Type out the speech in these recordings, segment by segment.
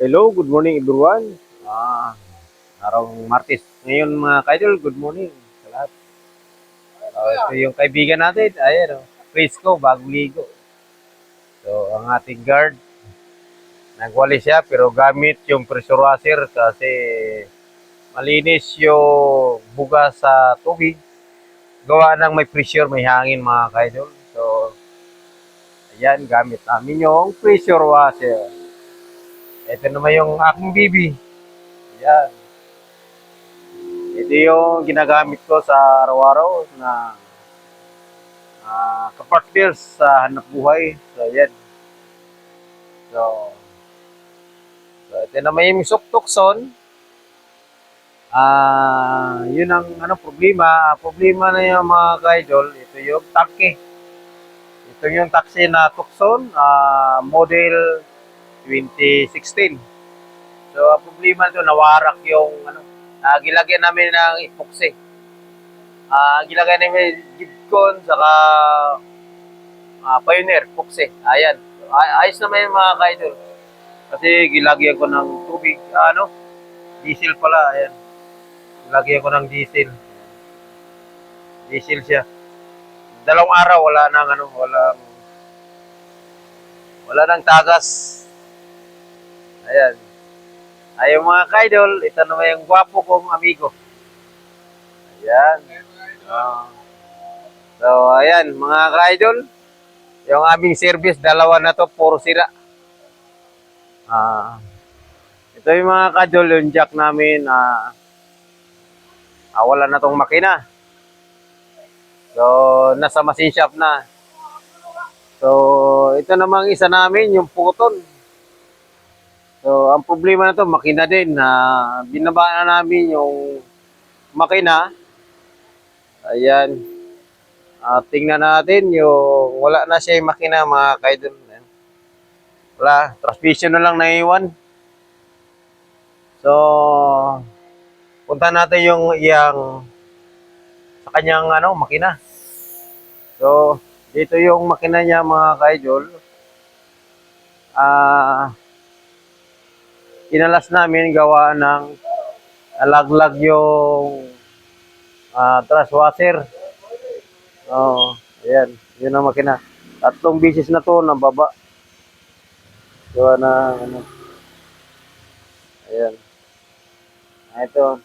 Hello, good morning everyone. Araw Martes. Ngayon mga kaidol, good morning sa lahat. Ito yung kaibigan natin. Ayan, Frisco, bagong ligo. So, ang ating guard, nagwali siya pero gamit yung pressure washer kasi malinis yung buga sa tubig. Gawa ng may pressure, may hangin mga kaidol. So, ayan, gamit namin yung pressure washer. Ito naman yung aking bibi. Ayan. Ito yung ginagamit ko sa araw-araw na kapartners sa hanap buhay. So, yan. So, ito naman yung tukson. Yun ang problema. Problema na yung mga kaidol. Ito yung tangke. Ito yung taxi na tukson, model 2016. So, ang problema nito, nawarak yung gilagyan namin ng epoxy. Gilagay namin Gibcon, saka Pioneer, epoxy. Ayan. Ayos naman yung mga kaidol. Kasi gilagyan ko ng tubig, diesel pala, ayan. Gilagyan ko ng diesel. Diesel siya. Dalawang araw, wala nang tagas. Ayan. Ay, mga kaidol, ito naman yung gwapo kong amigo. Ayan. So, ayan, mga kaidol. Yung aming service, dalawa na to, puro sira. Ito yung mga kaidol, yung jack namin, wala na tong makina. So, nasa machine shop na. So, ito namang isa namin, yung puton. So, ang problema na to, makina din. Binaba na namin yung makina. Ayan. Tingnan natin yung wala na siya yung makina, mga kaidol. Wala, transmission na lang naiwan. So, punta natin yung sa kanyang makina. So, dito yung makina niya, mga kaidol. Inalas namin gawa ng alaglag yung thrust washer. Ayan, yun ang makina. 3 bisis na to nababa. Gawa na ayan. Ito.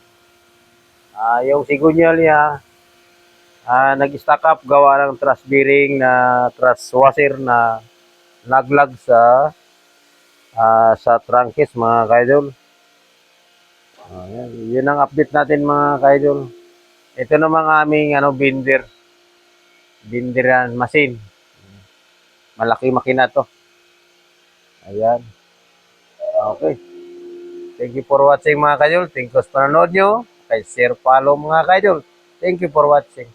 Yung sigunyal niya nag-stack up gawa ng thrust bearing na thrust washer na naglag sa trunks, mga kaidol. Yun ang update natin, mga kaidol. Ito namang aming binderan machine. Malaki makina to. Ayan. Okay. Thank you for watching, mga kaidol. Thank you sa panonood nyo. Kay share, follow, mga kaidol. Thank you for watching.